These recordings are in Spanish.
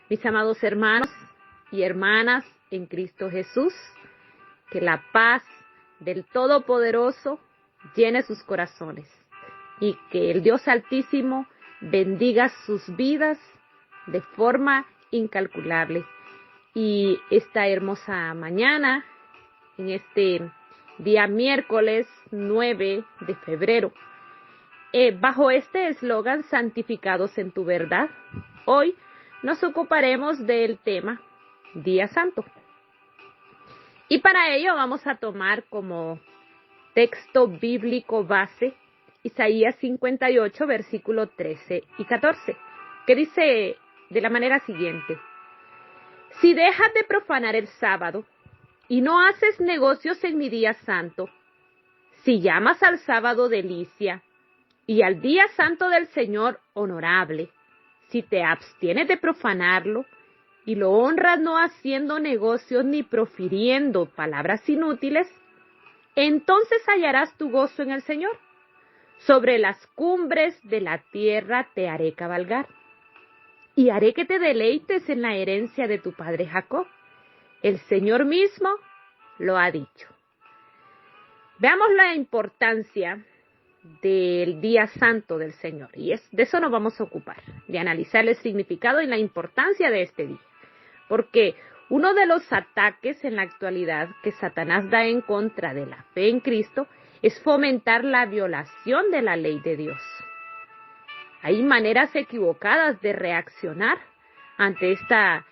Mis amados hermanos y hermanas en Cristo Jesús, que la paz del Todopoderoso llene sus corazones y que el Dios Altísimo bendiga sus vidas de forma incalculable. Y esta hermosa mañana, en este día miércoles 9 de febrero, bajo este eslogan, santificados en tu verdad, hoy nos ocuparemos del tema Día Santo. Y para ello vamos a tomar como texto bíblico base Isaías 58, versículo 13 y 14, que dice de la manera siguiente: si dejas de profanar el sábado y no haces negocios en mi día santo, si llamas al sábado delicia y al día santo del Señor honorable, si te abstienes de profanarlo y lo honras no haciendo negocios ni profiriendo palabras inútiles, entonces hallarás tu gozo en el Señor. Sobre las cumbres de la tierra te haré cabalgar y haré que te deleites en la herencia de tu padre Jacob. El Señor mismo lo ha dicho. Veamos la importancia del día santo del Señor, y de eso nos vamos a ocupar, de analizar el significado y la importancia de este día, porque uno de los ataques en la actualidad que Satanás da en contra de la fe en Cristo es fomentar la violación de la ley de Dios. Hay maneras equivocadas de reaccionar ante a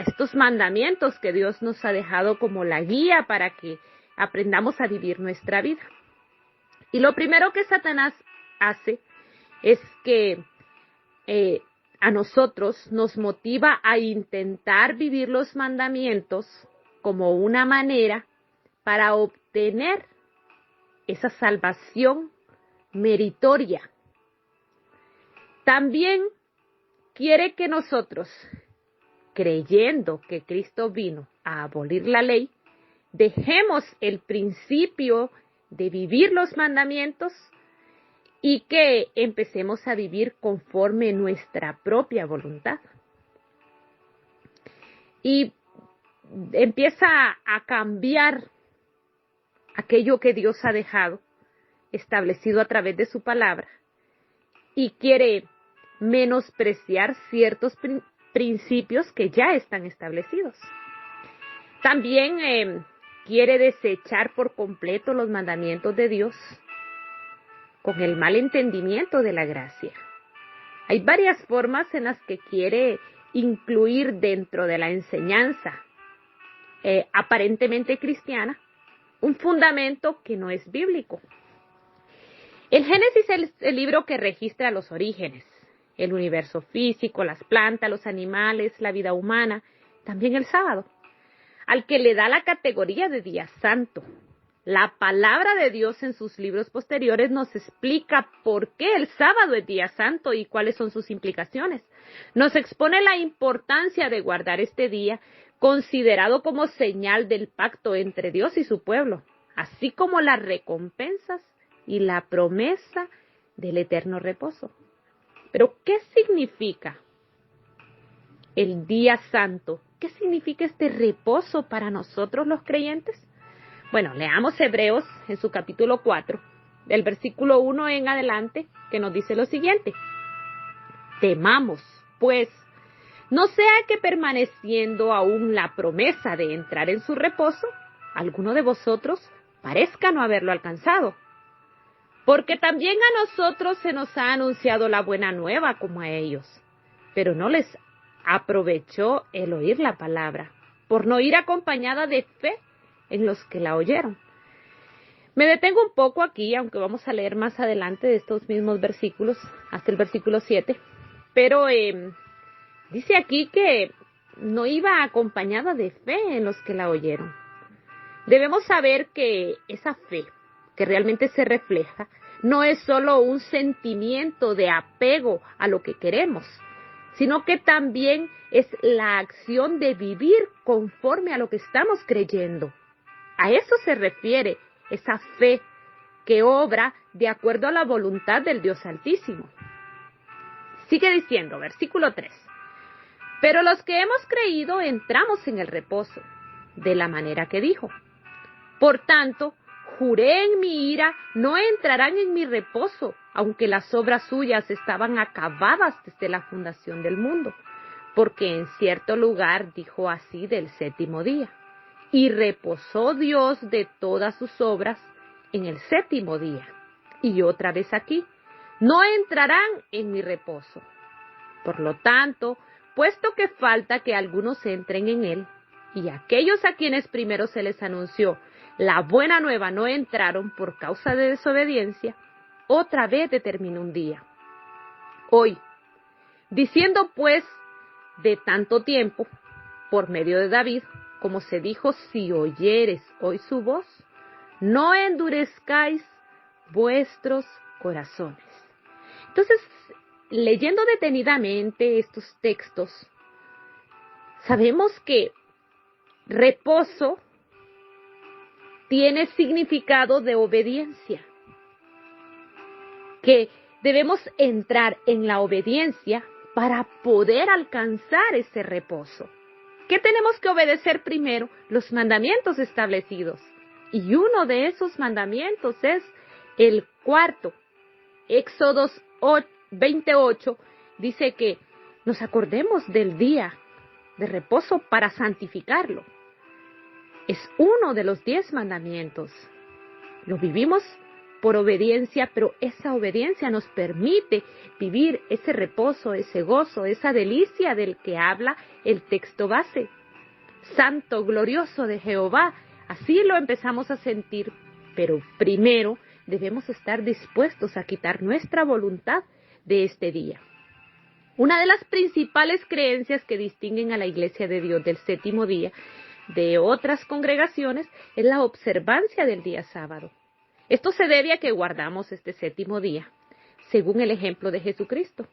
estos mandamientos que Dios nos ha dejado como la guía para que aprendamos a vivir nuestra vida. Y lo primero que Satanás hace es que a nosotros nos motiva a intentar vivir los mandamientos como una manera para obtener esa salvación meritoria. También quiere que nosotros, creyendo que Cristo vino a abolir la ley, dejemos el principio de vivir los mandamientos y que empecemos a vivir conforme nuestra propia voluntad. Y empieza a cambiar aquello que Dios ha dejado establecido a través de su palabra y quiere menospreciar ciertos principios que ya están establecidos. También quiere desechar por completo los mandamientos de Dios con el mal entendimiento de la gracia. Hay varias formas en las que quiere incluir dentro de la enseñanza aparentemente cristiana un fundamento que no es bíblico. El Génesis es el libro que registra los orígenes, el universo físico, las plantas, los animales, la vida humana, también el sábado, al que le da la categoría de día santo. La palabra de Dios en sus libros posteriores nos explica por qué el sábado es día santo y cuáles son sus implicaciones. Nos expone la importancia de guardar este día, considerado como señal del pacto entre Dios y su pueblo, así como las recompensas y la promesa del eterno reposo. Pero, ¿qué significa el día santo? ¿Qué significa este reposo para nosotros los creyentes? Bueno, leamos Hebreos en su capítulo 4, del versículo 1 en adelante, que nos dice lo siguiente: temamos, pues, no sea que permaneciendo aún la promesa de entrar en su reposo, alguno de vosotros parezca no haberlo alcanzado. Porque también a nosotros se nos ha anunciado la buena nueva como a ellos, pero no les aprovechó el oír la palabra, por no ir acompañada de fe en los que la oyeron. Me detengo un poco aquí, aunque vamos a leer más adelante de estos mismos versículos, hasta el versículo 7, pero dice aquí que no iba acompañada de fe en los que la oyeron. Debemos saber que esa fe que realmente se refleja no es solo un sentimiento de apego a lo que queremos, sino que también es la acción de vivir conforme a lo que estamos creyendo. A eso se refiere esa fe que obra de acuerdo a la voluntad del Dios Altísimo. Sigue diciendo, versículo 3. Pero los que hemos creído entramos en el reposo, de la manera que dijo. Por tanto, juré en mi ira, no entrarán en mi reposo, aunque las obras suyas estaban acabadas desde la fundación del mundo, porque en cierto lugar dijo así del séptimo día. Y reposó Dios de todas sus obras en el séptimo día. Y otra vez aquí, no entrarán en mi reposo. Por lo tanto, puesto que falta que algunos entren en él, y aquellos a quienes primero se les anunció la buena nueva no entraron por causa de desobediencia, otra vez determinó un día. Hoy, diciendo pues de tanto tiempo, por medio de David, como se dijo, si oyeres hoy su voz, no endurezcáis vuestros corazones. Entonces, leyendo detenidamente estos textos, sabemos que reposo tiene significado de obediencia, que debemos entrar en la obediencia para poder alcanzar ese reposo. ¿Qué tenemos que obedecer primero? Los mandamientos establecidos. Y uno de esos mandamientos es el cuarto. Éxodo 28 dice que nos acordemos del día de reposo para santificarlo. Es uno de los 10 mandamientos. Lo vivimos por obediencia, pero esa obediencia nos permite vivir ese reposo, ese gozo, esa delicia del que habla el texto base. Santo, glorioso de Jehová, así lo empezamos a sentir, pero primero debemos estar dispuestos a quitar nuestra voluntad de este día. Una de las principales creencias que distinguen a la Iglesia de Dios del séptimo día de otras congregaciones es la observancia del día sábado. Esto se debe a que guardamos este séptimo día, según el ejemplo de Jesucristo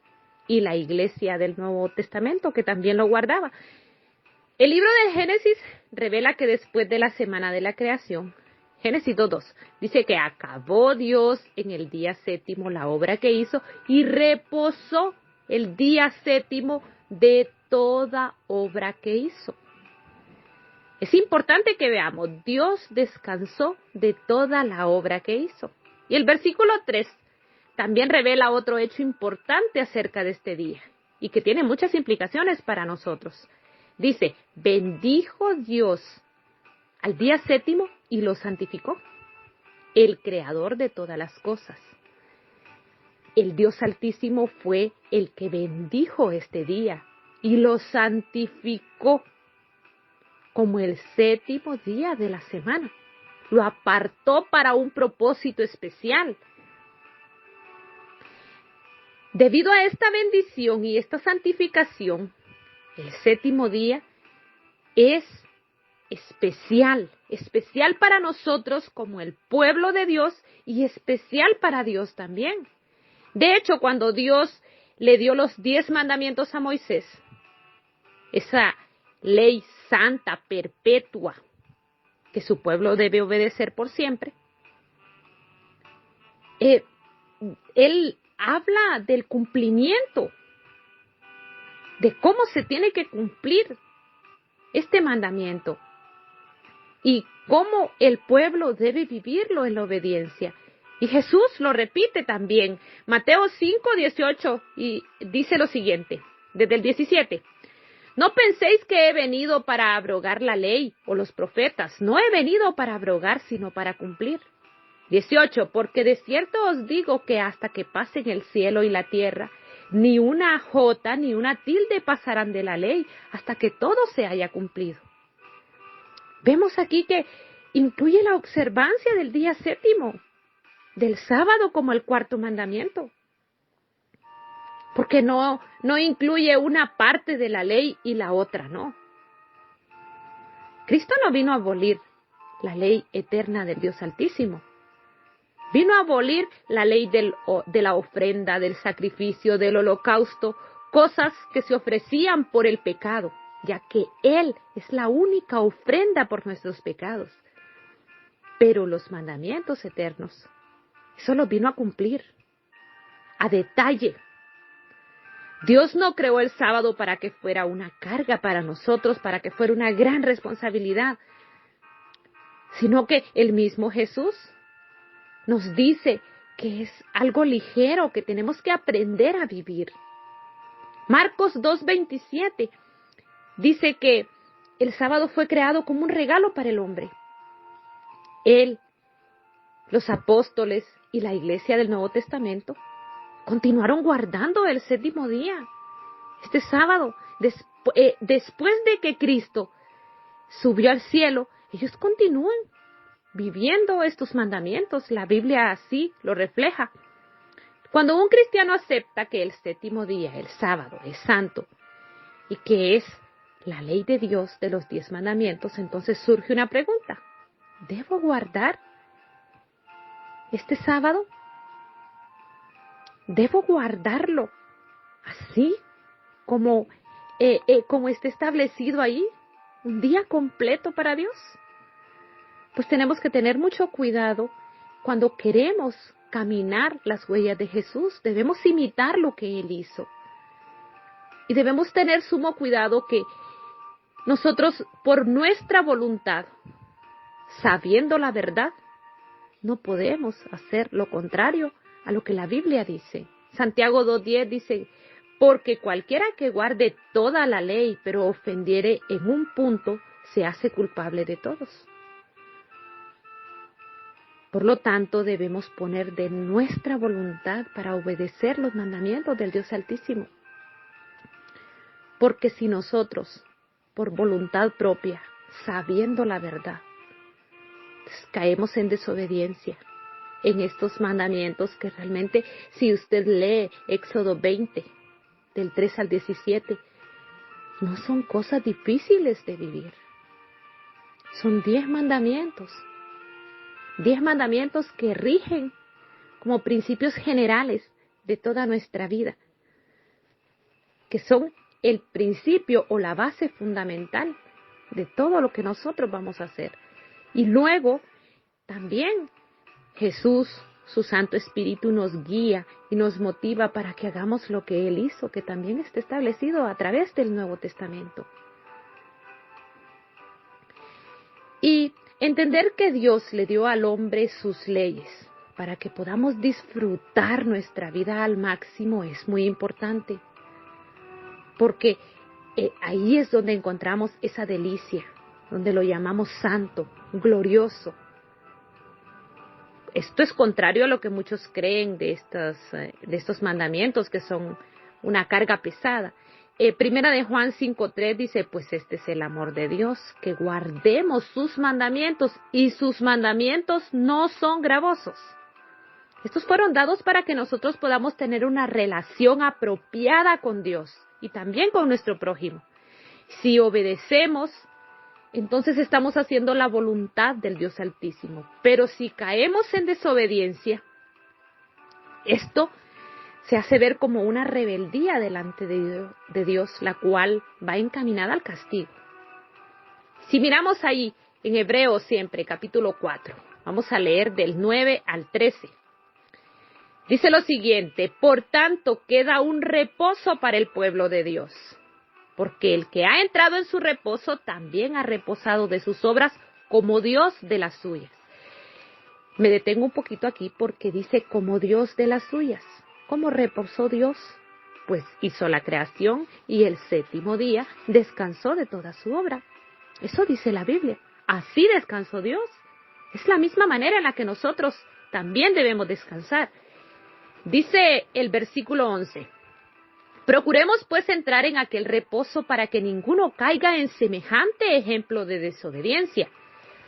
y la Iglesia del Nuevo Testamento, que también lo guardaba. El libro de Génesis revela que después de la semana de la creación, Génesis 2:2, dice que acabó Dios en el día séptimo la obra que hizo y reposó el día séptimo de toda obra que hizo. Es importante que veamos, Dios descansó de toda la obra que hizo. Y el versículo 3 también revela otro hecho importante acerca de este día y que tiene muchas implicaciones para nosotros. Dice, bendijo Dios al día séptimo y lo santificó, el creador de todas las cosas. El Dios Altísimo fue el que bendijo este día y lo santificó como el séptimo día de la semana. Lo apartó para un propósito especial. Debido a esta bendición y esta santificación, el séptimo día es especial para nosotros como el pueblo de Dios y especial para Dios también. De hecho, cuando Dios le dio los 10 mandamientos a Moisés, esa ley santa, perpetua, que su pueblo debe obedecer por siempre, él habla del cumplimiento, de cómo se tiene que cumplir este mandamiento y cómo el pueblo debe vivirlo en la obediencia. Y Jesús lo repite también, Mateo 5:18, y dice lo siguiente, desde el 17. No penséis que he venido para abrogar la ley o los profetas. No he venido para abrogar, sino para cumplir. 18. Porque de cierto os digo que hasta que pasen el cielo y la tierra, ni una jota ni una tilde pasarán de la ley hasta que todo se haya cumplido. Vemos aquí que incluye la observancia del día séptimo, del sábado como el cuarto mandamiento. Porque no incluye una parte de la ley y la otra no. Cristo no vino a abolir la ley eterna del Dios Altísimo. Vino a abolir la ley de la ofrenda, del sacrificio, del holocausto, cosas que se ofrecían por el pecado, ya que Él es la única ofrenda por nuestros pecados. Pero los mandamientos eternos, eso los vino a cumplir, a detalle. Dios no creó el sábado para que fuera una carga para nosotros, para que fuera una gran responsabilidad, sino que el mismo Jesús nos dice que es algo ligero, que tenemos que aprender a vivir. Marcos 2:27 dice que el sábado fue creado como un regalo para el hombre. Él, los apóstoles y la iglesia del Nuevo Testamento continuaron guardando el séptimo día. Este sábado, después de que Cristo subió al cielo, ellos continúan viviendo estos mandamientos. La Biblia así lo refleja. Cuando un cristiano acepta que el séptimo día, el sábado, es santo y que es la ley de Dios de los 10 mandamientos, entonces surge una pregunta. ¿Debo guardar este sábado? ¿Debo guardarlo así como está establecido ahí? ¿Un día completo para Dios? Pues tenemos que tener mucho cuidado cuando queremos caminar las huellas de Jesús. Debemos imitar lo que Él hizo. Y debemos tener sumo cuidado que nosotros, por nuestra voluntad, sabiendo la verdad, no podemos hacer lo contrario a lo que la Biblia dice. Santiago 2:10 dice, porque cualquiera que guarde toda la ley, pero ofendiere en un punto, se hace culpable de todos. Por lo tanto, debemos poner de nuestra voluntad para obedecer los mandamientos del Dios Altísimo. Porque si nosotros, por voluntad propia, sabiendo la verdad, caemos en desobediencia en estos mandamientos que realmente, si usted lee Éxodo 20, del 3 al 17, no son cosas difíciles de vivir. Son 10 mandamientos. 10 mandamientos que rigen como principios generales de toda nuestra vida, que son el principio o la base fundamental de todo lo que nosotros vamos a hacer. Y luego también Jesús, su Santo Espíritu, nos guía y nos motiva para que hagamos lo que Él hizo, que también está establecido a través del Nuevo Testamento. Y entender que Dios le dio al hombre sus leyes para que podamos disfrutar nuestra vida al máximo es muy importante. Porque ahí es donde encontramos esa delicia, donde lo llamamos santo, glorioso. Esto es contrario a lo que muchos creen de estos mandamientos que son una carga pesada. Primera de Juan 5:3 dice, pues este es el amor de Dios, que guardemos sus mandamientos y sus mandamientos no son gravosos. Estos fueron dados para que nosotros podamos tener una relación apropiada con Dios y también con nuestro prójimo. Si obedecemos, entonces estamos haciendo la voluntad del Dios Altísimo. Pero si caemos en desobediencia, esto se hace ver como una rebeldía delante de Dios, la cual va encaminada al castigo. Si miramos ahí en Hebreos siempre, capítulo 4, vamos a leer del 9 al 13. Dice lo siguiente, por tanto queda un reposo para el pueblo de Dios, porque el que ha entrado en su reposo también ha reposado de sus obras como Dios de las suyas. Me detengo un poquito aquí porque dice como Dios de las suyas. ¿Cómo reposó Dios? Pues hizo la creación y el séptimo día descansó de toda su obra. Eso dice la Biblia. Así descansó Dios. Es la misma manera en la que nosotros también debemos descansar. Dice el versículo 11. Procuremos pues entrar en aquel reposo para que ninguno caiga en semejante ejemplo de desobediencia.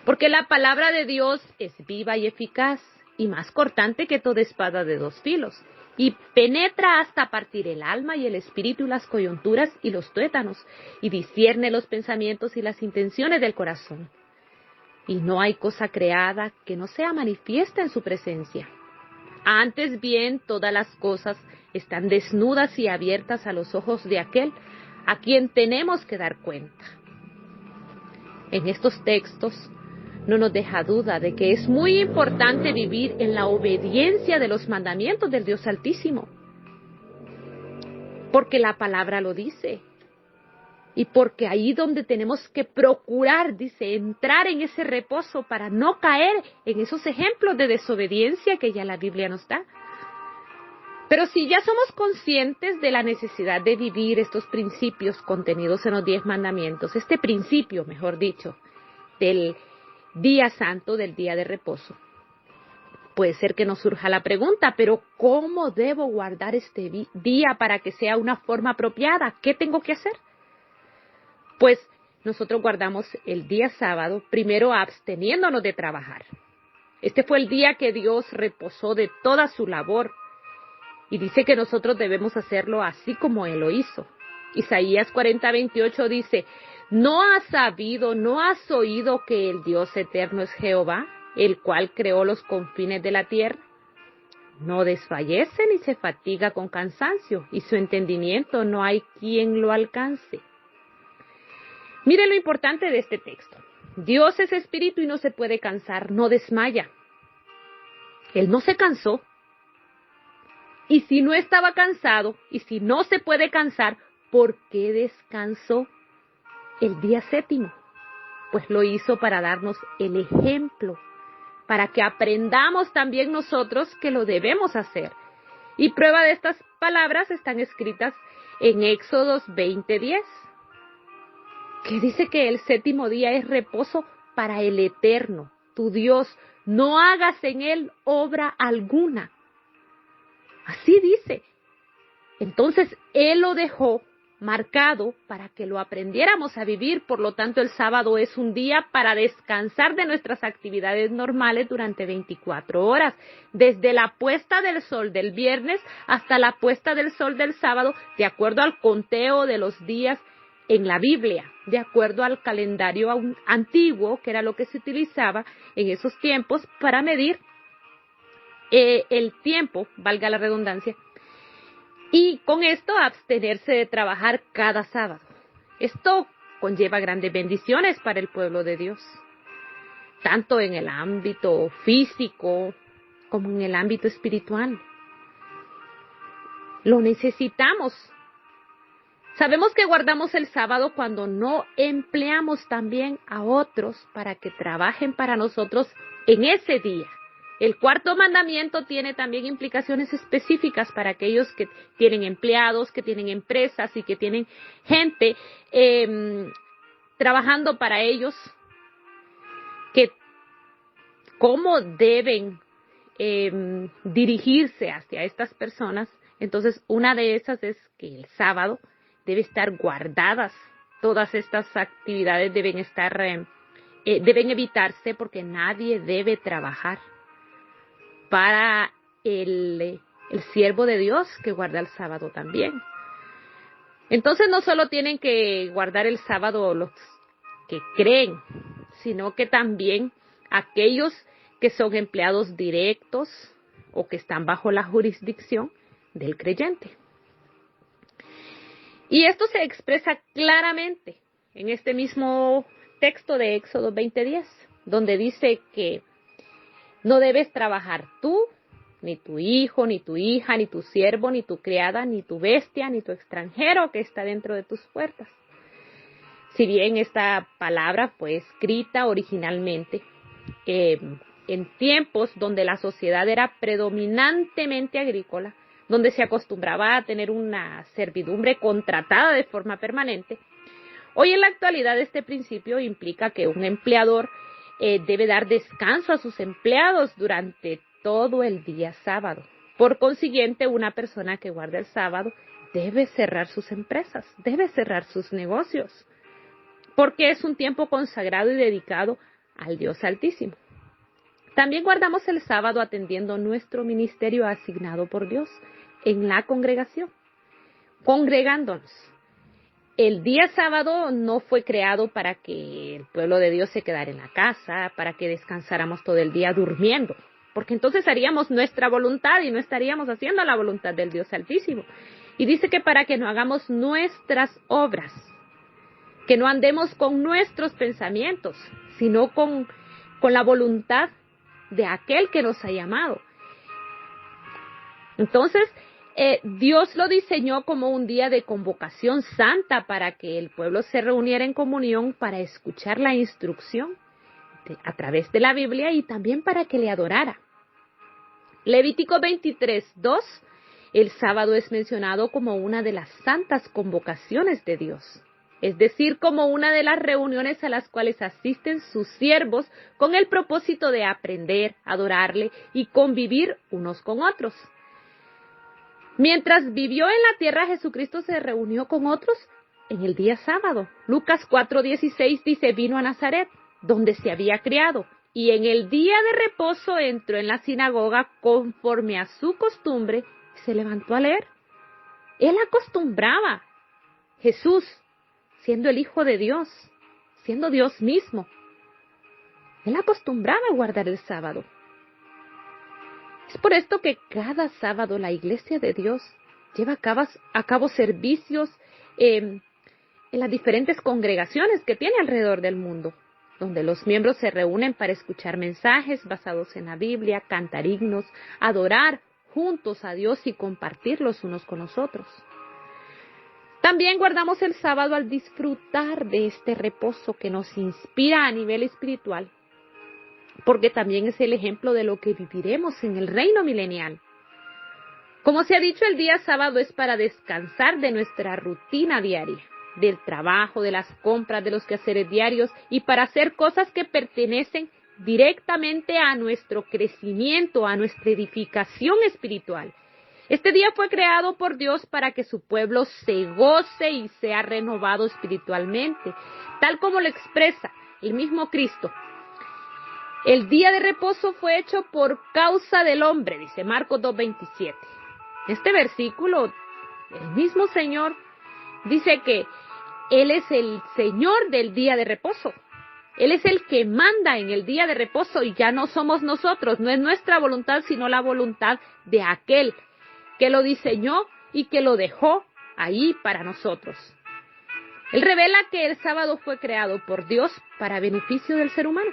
Porque la palabra de Dios es viva y eficaz y más cortante que toda espada de 2 filos. Y penetra hasta partir el alma y el espíritu y las coyunturas y los tuétanos, y discierne los pensamientos y las intenciones del corazón. Y no hay cosa creada que no sea manifiesta en su presencia. Antes bien, todas las cosas están desnudas y abiertas a los ojos de aquel a quien tenemos que dar cuenta. En estos textos no nos deja duda de que es muy importante vivir en la obediencia de los mandamientos del Dios Altísimo. porque la palabra lo dice. Y porque ahí donde tenemos que procurar, dice, entrar en ese reposo para no caer en esos ejemplos de desobediencia que ya la Biblia nos da. Pero si ya somos conscientes de la necesidad de vivir estos principios contenidos en los 10 mandamientos, este principio, mejor dicho, del día santo, del día de reposo, puede ser que nos surja la pregunta, pero ¿cómo debo guardar este día para que sea una forma apropiada? ¿Qué tengo que hacer? Pues nosotros guardamos el día sábado, primero absteniéndonos de trabajar. Este fue el día que Dios reposó de toda su labor y dice que nosotros debemos hacerlo así como Él lo hizo. Isaías 40:28 dice, ¿no has sabido, no has oído que el Dios eterno es Jehová, el cual creó los confines de la tierra? No desfallece ni se fatiga con cansancio, y su entendimiento no hay quien lo alcance. Mire lo importante de este texto. Dios es espíritu y no se puede cansar, no desmaya. Él no se cansó. Y si no estaba cansado, y si no se puede cansar, ¿por qué descansó el día séptimo? Pues lo hizo para darnos el ejemplo, para que aprendamos también nosotros que lo debemos hacer. Y prueba de estas palabras están escritas en Éxodos 20:10. Que dice que el séptimo día es reposo para el Eterno, tu Dios, no hagas en él obra alguna. Así dice. Entonces, Él lo dejó marcado para que lo aprendiéramos a vivir, por lo tanto, el sábado es un día para descansar de nuestras actividades normales durante 24 horas, desde la puesta del sol del viernes hasta la puesta del sol del sábado, de acuerdo al conteo de los días en la Biblia, de acuerdo al calendario antiguo, que era lo que se utilizaba en esos tiempos para medir el tiempo, valga la redundancia, y con esto abstenerse de trabajar cada sábado. Esto conlleva grandes bendiciones para el pueblo de Dios, tanto en el ámbito físico como en el ámbito espiritual. Lo necesitamos. Sabemos que guardamos el sábado cuando no empleamos también a otros para que trabajen para nosotros en ese día. El cuarto mandamiento tiene también implicaciones específicas para aquellos que tienen empleados, que tienen empresas y que tienen gente trabajando para ellos, que cómo deben dirigirse hacia estas personas. Entonces, una de esas es que el sábado debe estar guardadas. Todas estas actividades deben evitarse porque nadie debe trabajar para el siervo de Dios que guarda el sábado también. Entonces no solo tienen que guardar el sábado los que creen, sino que también aquellos que son empleados directos o que están bajo la jurisdicción del creyente. Y esto se expresa claramente en este mismo texto de Éxodo 20:10, donde dice que no debes trabajar tú, ni tu hijo, ni tu hija, ni tu siervo, ni tu criada, ni tu bestia, ni tu extranjero que está dentro de tus puertas. Si bien esta palabra fue escrita originalmente en tiempos donde la sociedad era predominantemente agrícola, donde se acostumbraba a tener una servidumbre contratada de forma permanente, hoy en la actualidad este principio implica que un empleador debe dar descanso a sus empleados durante todo el día sábado. Por consiguiente, una persona que guarda el sábado debe cerrar sus empresas, debe cerrar sus negocios, porque es un tiempo consagrado y dedicado al Dios Altísimo. También guardamos el sábado atendiendo nuestro ministerio asignado por Dios en la congregación, congregándonos. El día sábado no fue creado para que el pueblo de Dios se quedara en la casa, para que descansáramos todo el día durmiendo, porque entonces haríamos nuestra voluntad y no estaríamos haciendo la voluntad del Dios Altísimo. Y dice que para que no hagamos nuestras obras, que no andemos con nuestros pensamientos, sino con la voluntad de aquel que nos ha llamado. Entonces, Dios lo diseñó como un día de convocación santa para que el pueblo se reuniera en comunión para escuchar la instrucción a través de la Biblia y también para que le adorara. Levítico 23:2, el sábado es mencionado como una de las santas convocaciones de Dios, es decir, como una de las reuniones a las cuales asisten sus siervos con el propósito de aprender, adorarle y convivir unos con otros. Mientras vivió en la tierra, Jesucristo se reunió con otros en el día sábado. Lucas 4:16 dice, vino a Nazaret, donde se había criado, y en el día de reposo entró en la sinagoga conforme a su costumbre y se levantó a leer. Él acostumbraba, Jesús, siendo el Hijo de Dios, siendo Dios mismo, él acostumbraba a guardar el sábado. Es por esto que cada sábado la Iglesia de Dios lleva a cabo servicios en las diferentes congregaciones que tiene alrededor del mundo, donde los miembros se reúnen para escuchar mensajes basados en la Biblia, cantar himnos, adorar juntos a Dios y compartirlos unos con los otros. También guardamos el sábado al disfrutar de este reposo que nos inspira a nivel espiritual, porque también es el ejemplo de lo que viviremos en el reino milenial. Como se ha dicho, el día sábado es para descansar de nuestra rutina diaria, del trabajo, de las compras, de los quehaceres diarios y para hacer cosas que pertenecen directamente a nuestro crecimiento, a nuestra edificación espiritual. Este día fue creado por Dios para que su pueblo se goce y sea renovado espiritualmente, tal como lo expresa el mismo Cristo. El día de reposo fue hecho por causa del hombre, dice Marcos 2:27. Este versículo, el mismo Señor dice que Él es el Señor del día de reposo. Él es el que manda en el día de reposo y ya no somos nosotros, no es nuestra voluntad, sino la voluntad de aquel que lo diseñó y que lo dejó ahí para nosotros. Él revela que el sábado fue creado por Dios para beneficio del ser humano,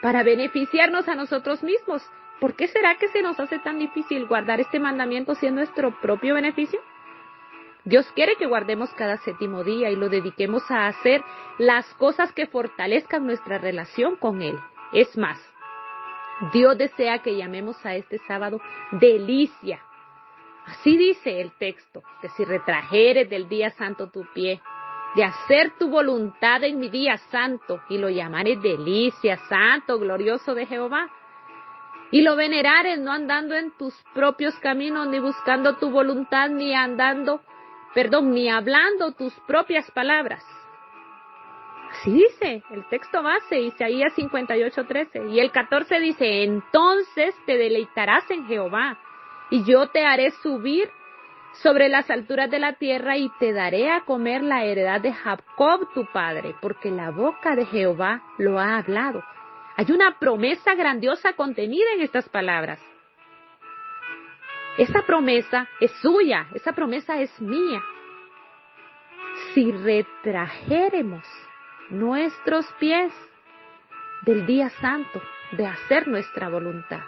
para beneficiarnos a nosotros mismos. ¿Por qué será que se nos hace tan difícil guardar este mandamiento si es nuestro propio beneficio? Dios quiere que guardemos cada séptimo día y lo dediquemos a hacer las cosas que fortalezcan nuestra relación con Él. Es más, Dios desea que llamemos a este sábado delicia. Así dice el texto, que si retrajeres del día santo tu pie, de hacer tu voluntad en mi día santo, y lo llamares delicia, santo, glorioso de Jehová, y lo venerares no andando en tus propios caminos, ni buscando tu voluntad, ni hablando tus propias palabras. Así dice el texto base, Isaías 58:13, y el 14 dice, entonces te deleitarás en Jehová, y yo te haré subir sobre las alturas de la tierra y te daré a comer la heredad de Jacob tu padre, porque la boca de Jehová lo ha hablado. Hay una promesa grandiosa contenida en estas palabras. Esa promesa es suya, esa promesa es mía. Si retrajéremos nuestros pies del día santo, de hacer nuestra voluntad.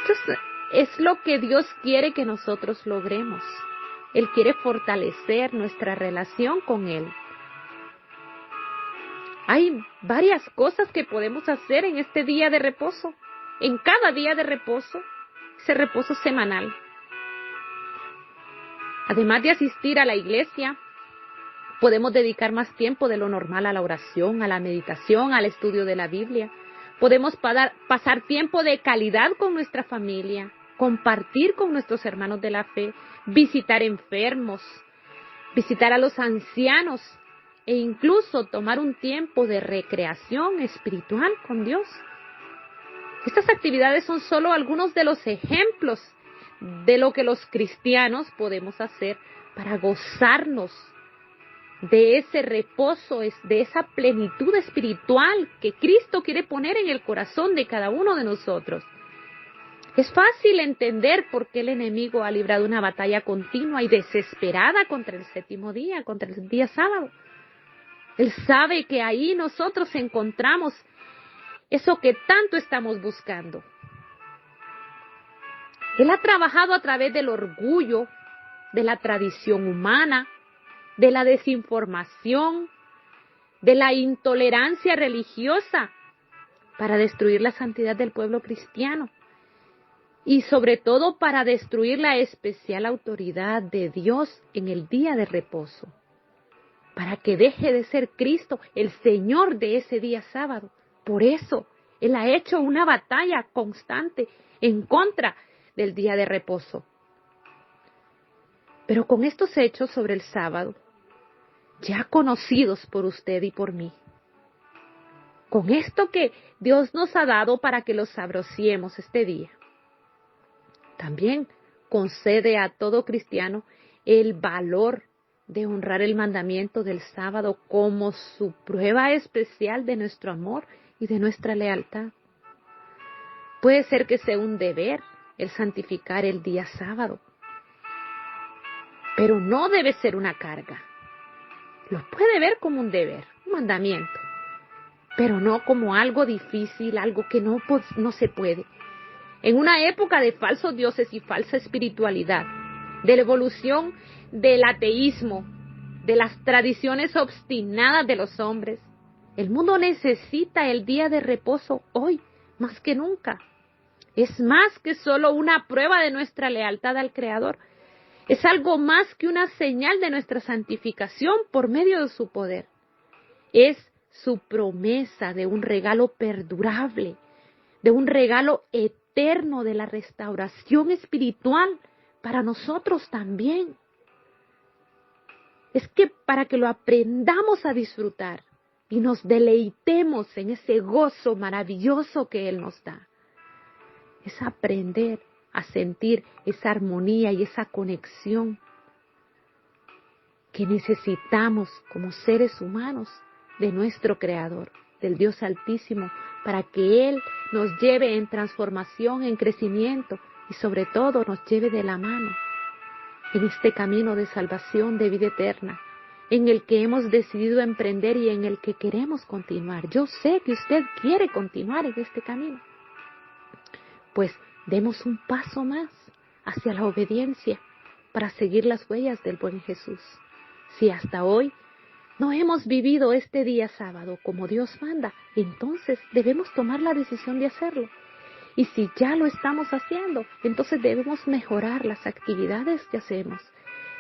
Esto es lo que Dios quiere que nosotros logremos. Él quiere fortalecer nuestra relación con Él. Hay varias cosas que podemos hacer en este día de reposo, en cada día de reposo, ese reposo semanal. Además de asistir a la iglesia, podemos dedicar más tiempo de lo normal a la oración, a la meditación, al estudio de la Biblia. Podemos pasar tiempo de calidad con nuestra familia, compartir con nuestros hermanos de la fe, visitar enfermos, visitar a los ancianos e incluso tomar un tiempo de recreación espiritual con Dios. Estas actividades son solo algunos de los ejemplos de lo que los cristianos podemos hacer para gozarnos de ese reposo, de esa plenitud espiritual que Cristo quiere poner en el corazón de cada uno de nosotros. Es fácil entender por qué el enemigo ha librado una batalla continua y desesperada contra el séptimo día, contra el día sábado. Él sabe que ahí nosotros encontramos eso que tanto estamos buscando. Él ha trabajado a través del orgullo, de la tradición humana, de la desinformación, de la intolerancia religiosa, para destruir la santidad del pueblo cristiano y sobre todo para destruir la especial autoridad de Dios en el día de reposo, para que deje de ser Cristo el Señor de ese día sábado. Por eso Él ha hecho una batalla constante en contra del día de reposo. Pero con estos hechos sobre el sábado, ya conocidos por usted y por mí, con esto que Dios nos ha dado para que los sabrosiemos este día, también concede a todo cristiano el valor de honrar el mandamiento del sábado como su prueba especial de nuestro amor y de nuestra lealtad. Puede ser que sea un deber el santificar el día sábado, pero no debe ser una carga. Lo puede ver como un deber, un mandamiento, pero no como algo difícil, algo que no se puede. En una época de falsos dioses y falsa espiritualidad, de la evolución del ateísmo, de las tradiciones obstinadas de los hombres, el mundo necesita el día de reposo hoy, más que nunca. Es más que solo una prueba de nuestra lealtad al Creador. Es algo más que una señal de nuestra santificación por medio de su poder. Es su promesa de un regalo perdurable, de un regalo eterno de la restauración espiritual para nosotros también. Es que para que lo aprendamos a disfrutar y nos deleitemos en ese gozo maravilloso que Él nos da. Es aprender a sentir esa armonía y esa conexión que necesitamos como seres humanos de nuestro Creador, del Dios Altísimo, para que Él nos lleve en transformación, en crecimiento y sobre todo nos lleve de la mano en este camino de salvación, de vida eterna, en el que hemos decidido emprender y en el que queremos continuar. Yo sé que usted quiere continuar en este camino. Pues demos un paso más hacia la obediencia para seguir las huellas del buen Jesús. Si hasta hoy no hemos vivido este día sábado como Dios manda, entonces debemos tomar la decisión de hacerlo. Y si ya lo estamos haciendo, entonces debemos mejorar las actividades que hacemos.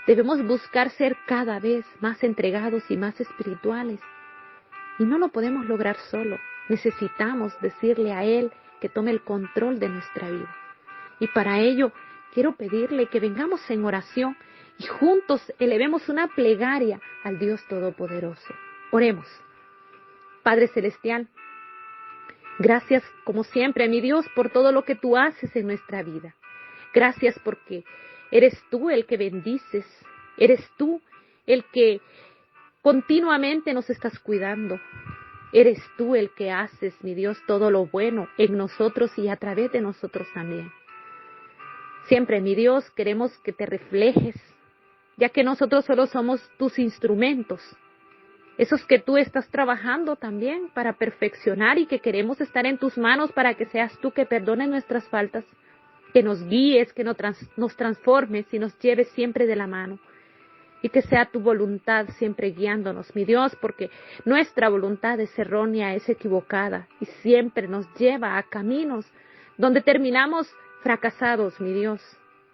Debemos buscar ser cada vez más entregados y más espirituales. Y no lo podemos lograr solo. Necesitamos decirle a Él que tome el control de nuestra vida. Y para ello quiero pedirle que vengamos en oración y juntos elevemos una plegaria al Dios Todopoderoso. Oremos. Padre Celestial, gracias como siempre, mi Dios, por todo lo que tú haces en nuestra vida. Gracias porque eres tú el que bendices, eres tú el que continuamente nos estás cuidando. Eres tú el que haces, mi Dios, todo lo bueno en nosotros y a través de nosotros también. Siempre, mi Dios, queremos que te reflejes, ya que nosotros solo somos tus instrumentos, esos que tú estás trabajando también para perfeccionar y que queremos estar en tus manos para que seas tú que perdones nuestras faltas, que nos guíes, que nos transformes y nos lleves siempre de la mano. Y que sea tu voluntad siempre guiándonos, mi Dios, porque nuestra voluntad es errónea, es equivocada y siempre nos lleva a caminos donde terminamos fracasados, mi Dios.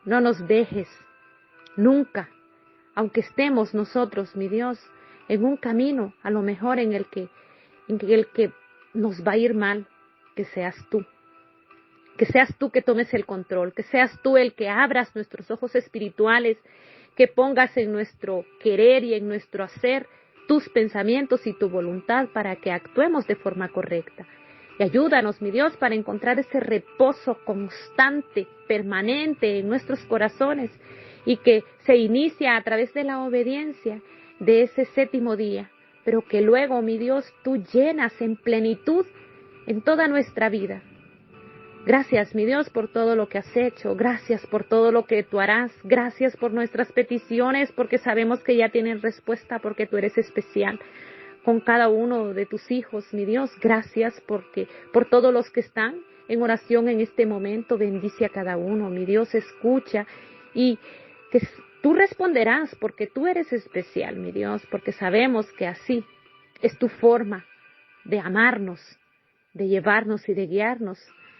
No nos dejes nunca, aunque estemos nosotros, mi Dios, en un camino a lo mejor en el que nos va a ir mal, que seas tú. Que seas tú que tomes el control, que seas tú el que abras nuestros ojos espirituales, que pongas en nuestro querer y en nuestro hacer tus pensamientos y tu voluntad para que actuemos de forma correcta. Y ayúdanos, mi Dios, para encontrar ese reposo constante, permanente en nuestros corazones y que se inicia a través de la obediencia de ese séptimo día, pero que luego, mi Dios, tú llenas en plenitud en toda nuestra vida. Gracias, mi Dios, por todo lo que has hecho. Gracias por todo lo que tú harás. Gracias por nuestras peticiones, porque sabemos que ya tienen respuesta, porque tú eres especial con cada uno de tus hijos, mi Dios. Gracias por todos los que están en oración en este momento. Bendice a cada uno, mi Dios, escucha y que tú responderás porque tú eres especial, mi Dios, porque sabemos que así es tu forma de amarnos, de llevarnos y de guiarnos.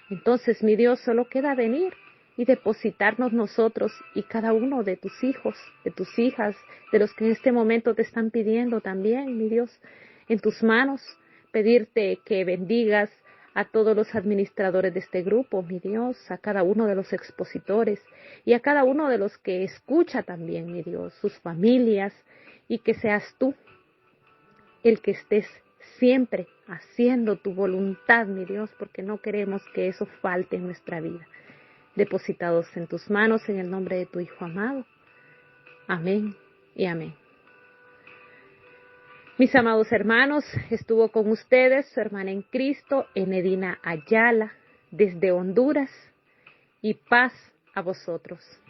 Entonces, mi Dios, solo queda venir y depositarnos nosotros y cada uno de tus hijos, de tus hijas, de los que en este momento te están pidiendo también, mi Dios, en tus manos, pedirte que bendigas a todos los administradores de este grupo, mi Dios, a cada uno de los expositores y a cada uno de los que escucha también, mi Dios, sus familias, y que seas tú el que estés siempre haciendo tu voluntad, mi Dios, porque no queremos que eso falte en nuestra vida. Depositados en tus manos en el nombre de tu Hijo amado. Amén y amén. Mis amados hermanos, estuvo con ustedes su hermana en Cristo, Enedina Ayala, desde Honduras, y paz a vosotros.